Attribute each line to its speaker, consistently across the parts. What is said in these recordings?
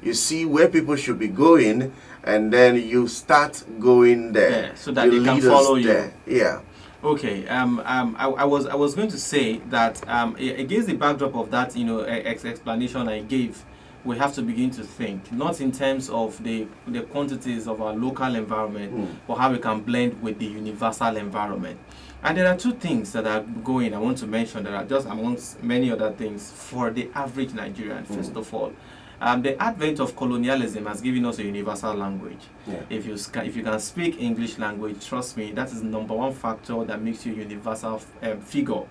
Speaker 1: you see where people should be going, and then you start going there.
Speaker 2: Yeah, so that they can follow you.
Speaker 1: There. Yeah.
Speaker 2: Okay. I was going to say that against the backdrop of that, explanation I gave, we have to begin to think not in terms of the quantities of our local environment, but how we can blend with the universal environment. And there are two things that are going, I want to mention, that are just amongst many other things for the average Nigerian. First of all, the advent of colonialism has given us a universal language. Yeah. If you can speak English language, trust me, that is the number one factor that makes you a universal figure.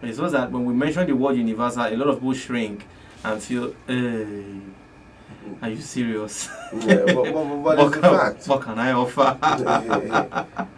Speaker 2: It's just that when we mention the word universal, a lot of people shrink and feel, are you serious?
Speaker 1: Yeah, what is the fact?
Speaker 2: What can I offer?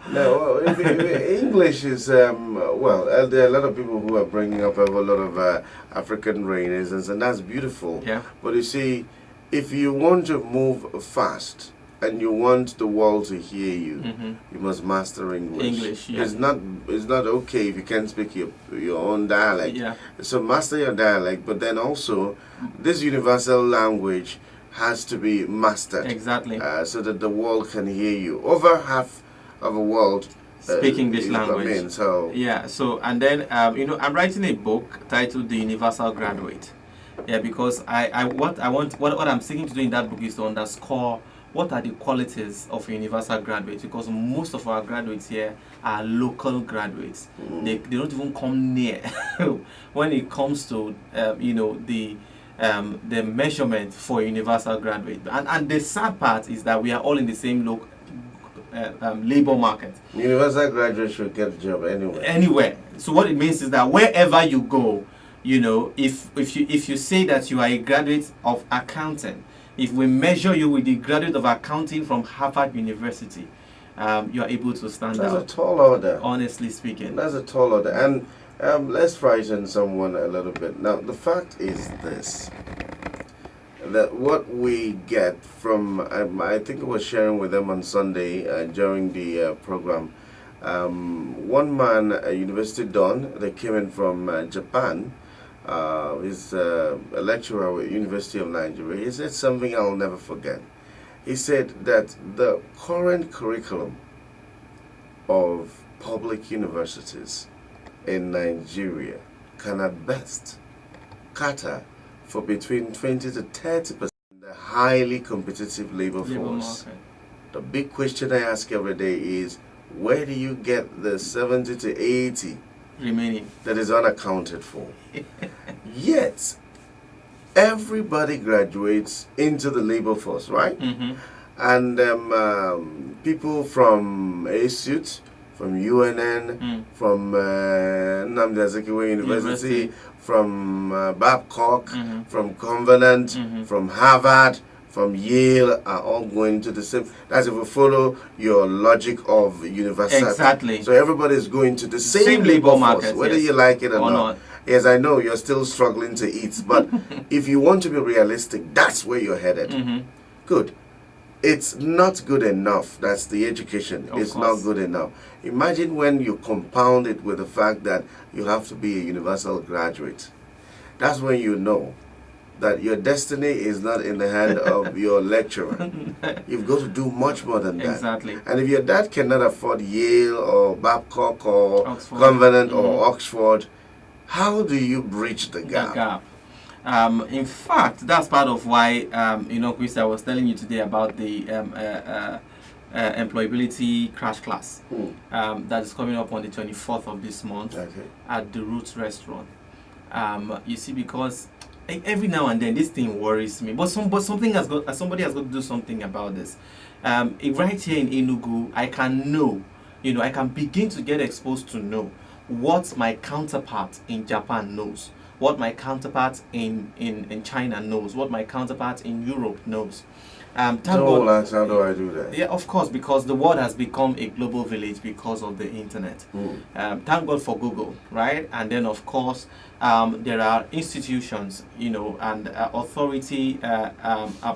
Speaker 1: No, English is, there are a lot of people who are bringing up a lot of African Renaissance, and that's beautiful.
Speaker 2: Yeah.
Speaker 1: But you see, if you want to move fast and you want the world to hear you, you must master English.
Speaker 2: English, yeah.
Speaker 1: It's not okay if you can't speak your own dialect.
Speaker 2: Yeah.
Speaker 1: So master your dialect, but then also this universal language has to be mastered.
Speaker 2: Exactly.
Speaker 1: So that the world can hear you. Over half of the world
Speaker 2: speak English language.
Speaker 1: Yeah.
Speaker 2: So and then I'm writing a book titled The Universal Graduate. Yeah, because what I'm seeking to do in that book is to underscore what are the qualities of a universal graduate, because most of our graduates here are local graduates. They don't even come near when it comes to the measurement for a universal graduate. And the sad part is that we are all in the same labor market.
Speaker 1: Universal graduates should get a job anywhere.
Speaker 2: Anywhere. So what it means is that wherever you go, if you say that you are a graduate of accounting, if we measure you with the graduate of accounting from Harvard University, you are able to stand out.
Speaker 1: That's a tall order.
Speaker 2: Honestly speaking.
Speaker 1: That's a tall order. And let's frighten someone a little bit. Now, the fact is this, that what we get from, I think I was sharing with them on Sunday during the program, one man, a university don, that came in from Japan, he's a lecturer with University of Nigeria. He said something I'll never forget. He said that the current curriculum of public universities in Nigeria can at best cater for between 20 to 30% the highly competitive labor force. Market. The big question I ask every day is, where do you get the 70 to 80
Speaker 2: remaining
Speaker 1: that is unaccounted for? Yet everybody graduates into the labor force, right? And people from ASUT, from UNN, from Nnamdi Azikiwe University, from Babcock, from Covenant, from Harvard, from Yale, are all going to the same. That's if we follow your logic of universality.
Speaker 2: Exactly.
Speaker 1: So everybody is going to the same labor
Speaker 2: market,
Speaker 1: force, whether you like it or not. Yes, I know you're still struggling to eat, but if you want to be realistic, that's where you're headed. Good. It's not good enough. That's the education. It's not good enough. Imagine when you compound it with the fact that you have to be a universal graduate. That's when you know that your destiny is not in the hand of your lecturer. You've got to do much more than that.
Speaker 2: Exactly.
Speaker 1: And if your dad cannot afford Yale or Babcock or
Speaker 2: Oxford.
Speaker 1: Covenant or Oxford, how do you bridge the gap?
Speaker 2: In fact, that's part of why, Chris, I was telling you today about the employability crash class that is coming up on the 24th of this month at the Roots Restaurant. You see, because every now and then this thing worries me, but somebody has got to do something about this. Right here in Enugu, I can begin to get exposed to know what my counterpart in Japan knows, what my counterpart in China knows, what my counterpart in Europe knows.
Speaker 1: How do I do that?
Speaker 2: Yeah, of course, because the world has become a global village because of the internet. Thank God for Google, right? And then, of course, there are institutions, and authority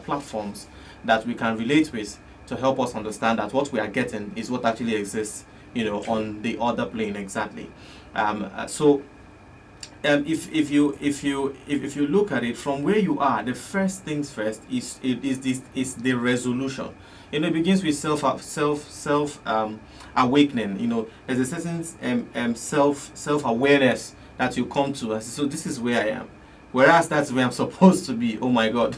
Speaker 2: platforms that we can relate with to help us understand that what we are getting is what actually exists, on the other plane exactly. So if you look at it from where you are, the first things first is the resolution. It begins with self awakening. There's a certain self awareness that you come to and say, so this is where I am, whereas that's where I'm supposed to be. Oh my God!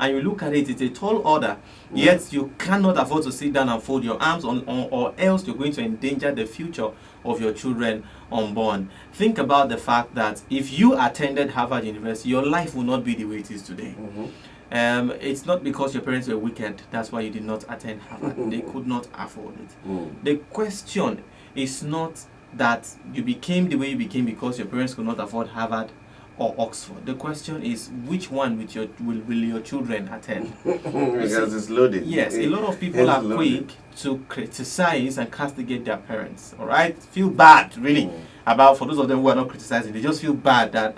Speaker 2: And you look at it, it's a tall order. Yet you cannot afford to sit down and fold your arms or else you're going to endanger the future of your children unborn. Think about the fact that if you attended Harvard University, your life will not be the way it is today. It's not because your parents were wicked, that's why you did not attend Harvard. They could not afford it. The question is not that you became the way you became because your parents could not afford Harvard or Oxford. The question is, which one will your children attend?
Speaker 1: Because it's loaded.
Speaker 2: Yes, a lot of people are quick to criticize and castigate their parents. All right, feel bad really about, for those of them who are not criticizing, they just feel bad that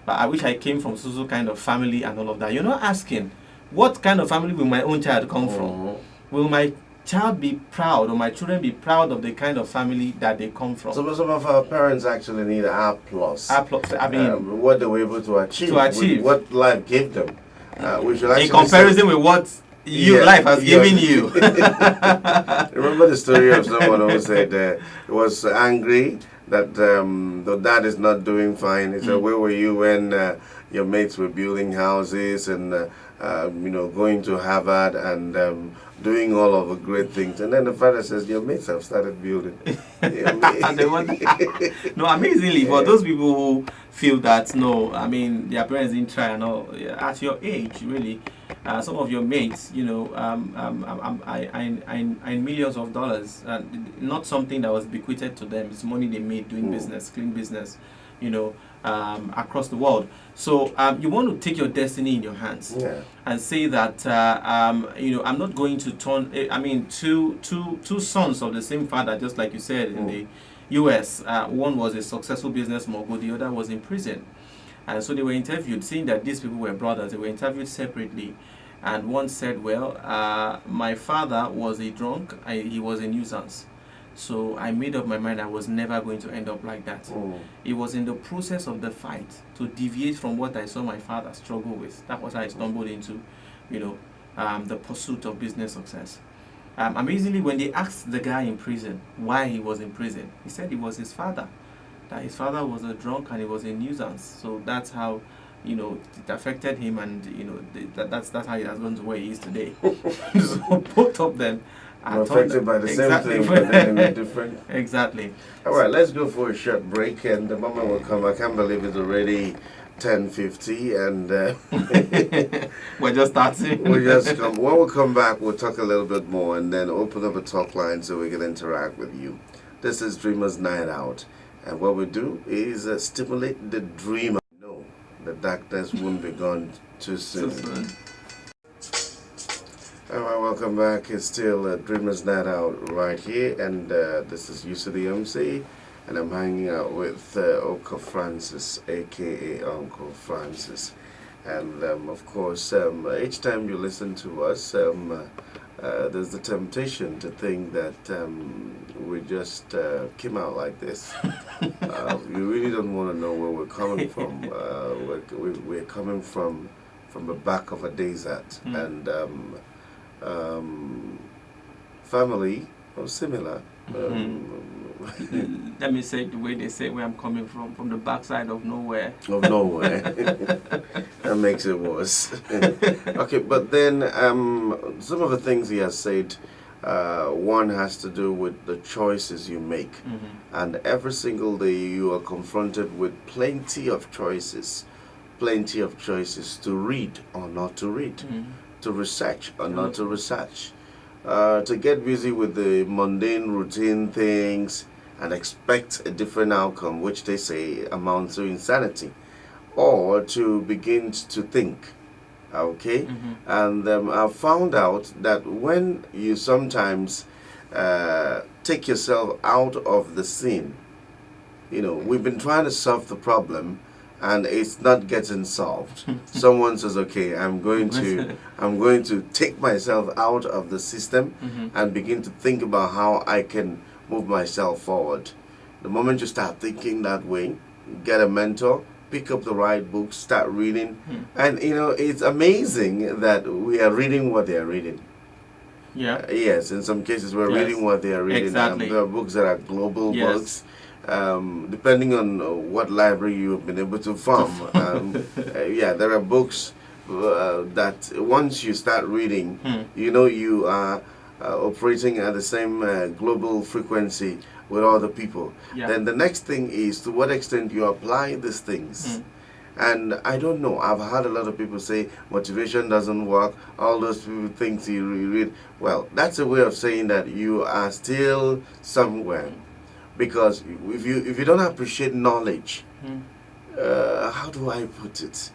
Speaker 2: but I wish I came from so kind of family and all of that. You're not asking, what kind of family will my own child come from? Will my child be proud, or my children be proud of the kind of family that they come from?
Speaker 1: Some of our parents actually need R plus.
Speaker 2: I mean,
Speaker 1: what they were able to achieve. With what life gave them. We should actually
Speaker 2: in comparison with what life has given you.
Speaker 1: Remember the story of someone who said was angry that the dad is not doing fine. He said, where were you when your mates were building houses and going to Harvard and doing all of the great things? And then the father says, your mates have started building.
Speaker 2: No, amazingly, for those people who feel that, no, I mean, their parents didn't try and all, at your age, really, some of your mates, I millions of dollars, not something that was bequeathed to them. It's money they made doing business, clean business, across the world. So you want to take your destiny in your hands and say that, I'm not going to turn, two sons of the same father, just like you said, in the US, one was a successful business mogul, the other was in prison. And so they were interviewed, seeing that these people were brothers, they were interviewed separately. And one said, well, my father was a drunk, he was a nuisance. So I made up my mind I was never going to end up like that. It was in the process of the fight to deviate from what I saw my father struggle with. That was how I stumbled into, the pursuit of business success. Amazingly, when they asked the guy in prison why he was in prison, he said it was his father. That his father was a drunk and he was a nuisance. So that's how, it affected him, and that's how he has gone to where he is today. So both of them are
Speaker 1: affected by the same thing, but then in a different.
Speaker 2: Exactly.
Speaker 1: All right, let's go for a short break, and the moment will come. I can't believe it's already 10:50, and
Speaker 2: we're just starting.
Speaker 1: When we come back, we'll talk a little bit more, and then open up a talk line so we can interact with you. This is Dreamers Night Out, and what we do is stimulate the dreamer. No, the darkness won't be gone too soon. All right, welcome back. It's still Dreamers Night Out right here, and this is UCDMC, and I'm hanging out with Uncle Francis, aka Uncle Francis. And of course, each time you listen to us, there's the temptation to think that we just came out like this. You really don't want to know where we're coming from. We're coming from the back of a desert, and family or similar.
Speaker 2: Let me say it the way they say where I'm coming from the backside of nowhere.
Speaker 1: Of nowhere. That makes it worse. Okay, but then some of the things he has said, one has to do with the choices you make. And every single day you are confronted with plenty of choices to read or not to read, to research or not to research, to get busy with the mundane routine things and expect a different outcome, which they say amounts to insanity, or to begin to think. Okay? And I've found out that when you sometimes take yourself out of the scene, we've been trying to solve the problem and it's not getting solved. Someone says, okay, I'm going to take myself out of the system and begin to think about how I can move myself forward. The moment you start thinking that way, get a mentor, pick up the right books, start reading, and it's amazing that we are reading what they are reading.
Speaker 2: Yeah.
Speaker 1: Yes, in some cases we're
Speaker 2: Yes.
Speaker 1: reading what they are reading.
Speaker 2: Exactly.
Speaker 1: There are books that are global
Speaker 2: Yes.
Speaker 1: books. Depending on what library you have been able to farm. Yeah, there are books that once you start reading, you are operating at the same global frequency with other people.
Speaker 2: Yeah.
Speaker 1: Then the next thing is to what extent you apply these things. And I don't know, I've heard a lot of people say motivation doesn't work, all those people things you read. Well, that's a way of saying that you are still somewhere. Because if you don't appreciate knowledge, how do I put it?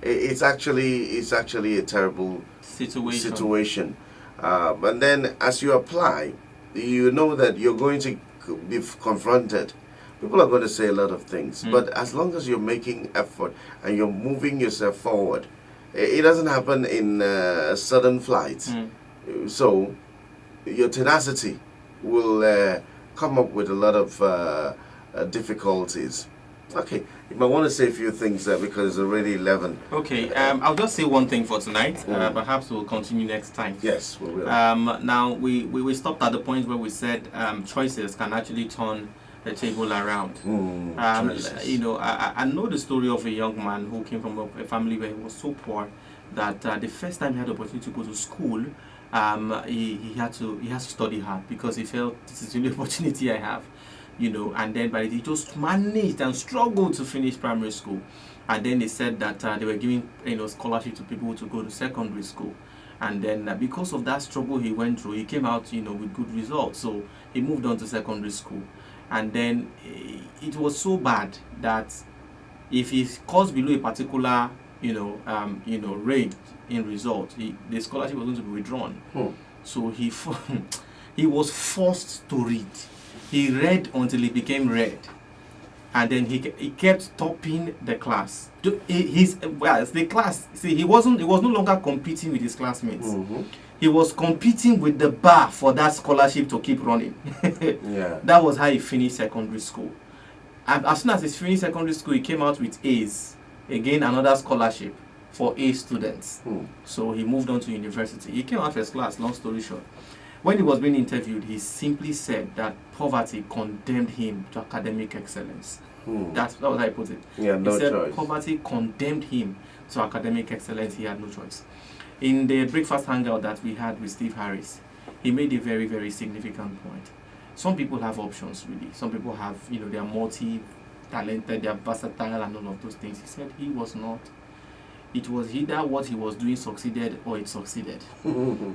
Speaker 1: It's actually a terrible situation. And then as you apply, you know that you're going to be confronted. People are going to say a lot of things, but as long as you're making effort and you're moving yourself forward, it doesn't happen in sudden flights. So your tenacity will come up with a lot of difficulties. Okay, you might want to say a few things because it's already 11.
Speaker 2: Okay, I'll just say one thing for tonight. Perhaps we'll continue next time.
Speaker 1: Yes, we will.
Speaker 2: Now, we stopped at the point where we said choices can actually turn the table around. I know the story of a young man who came from a family where he was so poor that the first time he had the opportunity to go to school, he had to study hard because he felt this is the only opportunity I have, and then but he just managed and struggled to finish primary school, and then they said that they were giving scholarship to people to go to secondary school, and then because of that struggle he went through, he came out with good results, so he moved on to secondary school, and then it was so bad that if he scores below a particular rate in result, the scholarship was going to be withdrawn. So he was forced to read. He read until he became red, and then he kept topping the class. The class. See, he was no longer competing with his classmates. He was competing with the bar for that scholarship to keep running.
Speaker 1: Yeah.
Speaker 2: That was how he finished secondary school. And as soon as he finished secondary school, he came out with A's. Again, another scholarship for A students. So he moved on to university. He came out first class, long story short. When he was being interviewed, he simply said that poverty condemned him to academic excellence. That was how I put it.
Speaker 1: Yeah,
Speaker 2: he said
Speaker 1: choice.
Speaker 2: Poverty condemned him to academic excellence. He had no choice. In the breakfast hangout that we had with Steve Harris, he made a very, very significant point. Some people have options, really. Some people have, they are multi-talented, they are versatile and all of those things. He said he was not. It was either what he was doing succeeded or it succeeded.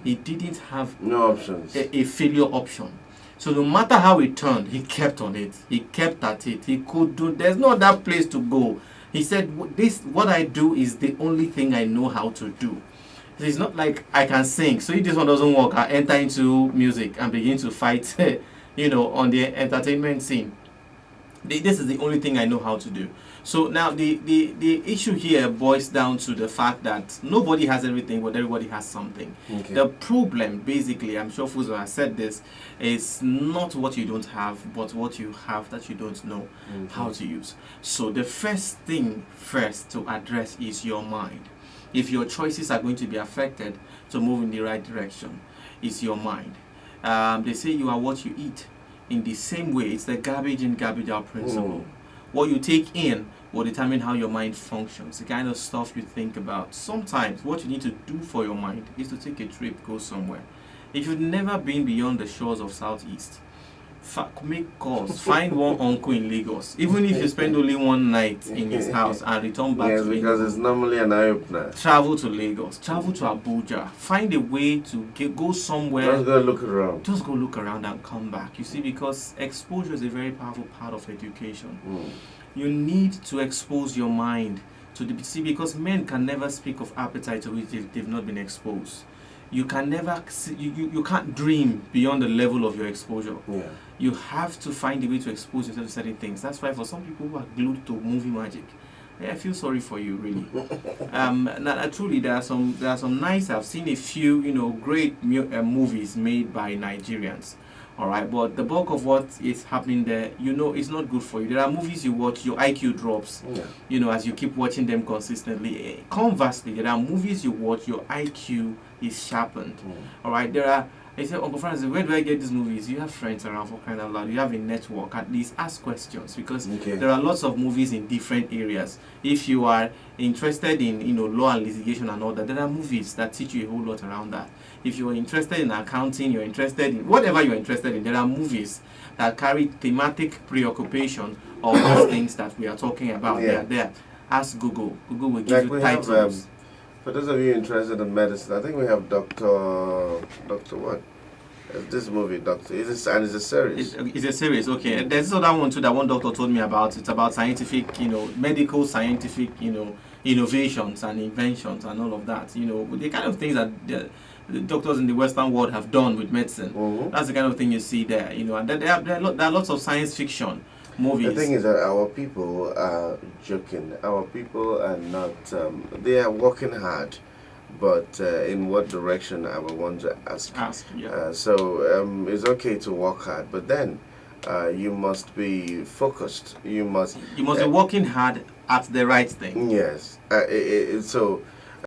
Speaker 2: He didn't have
Speaker 1: no options.
Speaker 2: A failure option. So no matter how it turned, he kept on it. He kept at it. He could do. There's no other place to go. He said, what I do is the only thing I know how to do. It's not like I can sing. So if this one doesn't work, I enter into music and begin to fight, on the entertainment scene. This is the only thing I know how to do. So now the issue here boils down to the fact that nobody has everything, but everybody has something.
Speaker 1: Okay.
Speaker 2: The problem, basically, I'm sure Fuzo has said this, is not what you don't have, but what you have that you don't know how to use. So the first thing to address is your mind. If your choices are going to be affected to move in the right direction, it's your mind. They say you are what you eat. In the same way, it's the garbage in, garbage out principle. What you take in will determine how your mind functions, the kind of stuff you think about. Sometimes what you need to do for your mind is to take a trip, go somewhere. If you've never been beyond the shores of Southeast, make calls, find one uncle in Lagos, even if you spend only one night in his house and return back to
Speaker 1: because
Speaker 2: Lagos.
Speaker 1: it's normally an eye-opener.
Speaker 2: Travel to Lagos, travel to Abuja, find a way to go somewhere.
Speaker 1: Just go look around.
Speaker 2: Just go look around and come back. You see, because exposure is a very powerful part of education. You need to expose your mind to the because men can never speak of appetite to which they've not been exposed. You can never see, you can't dream beyond the level of your exposure.
Speaker 1: Yeah.
Speaker 2: You have to find a way to expose yourself to certain things. That's why for some people who are glued to movie magic, I feel sorry for you, really. Truly, there are some nice. I've seen a few, great movies made by Nigerians All right, but the bulk of what is happening there, it's not good for you. There are movies you watch, your IQ drops,
Speaker 1: Yeah.
Speaker 2: as you keep watching them consistently. Conversely, there are movies you watch, your IQ is sharpened. All right, I said, Uncle Francis, where do I get these movies? You have friends around for crying out loud. You have a network. At least ask questions, because there are lots of movies in different areas. If you are interested in law and litigation and all that, there are movies that teach you a whole lot around that. If you are interested in accounting, you're interested in whatever you're interested in, there are movies that carry thematic preoccupation of those things that we are talking about. They are there. Ask Google. Google will give you titles.
Speaker 1: For those of you interested in medicine, I think we have Doctor what? This movie, Doctor. It's a series.
Speaker 2: It's a series, okay. There's another one too that one doctor told me about. It's about scientific, medical scientific, innovations and inventions and all of that. The kind of things that the doctors in the Western world have done with medicine. That's the kind of thing you see there. And there are lots of science fiction movies.
Speaker 1: The thing is that our people are joking. Our people are not. They are working hard, but in what direction I would want to ask.
Speaker 2: Yeah.
Speaker 1: So it's okay to work hard, but then you must be focused. You must
Speaker 2: be working hard at the right thing.
Speaker 1: Yes. So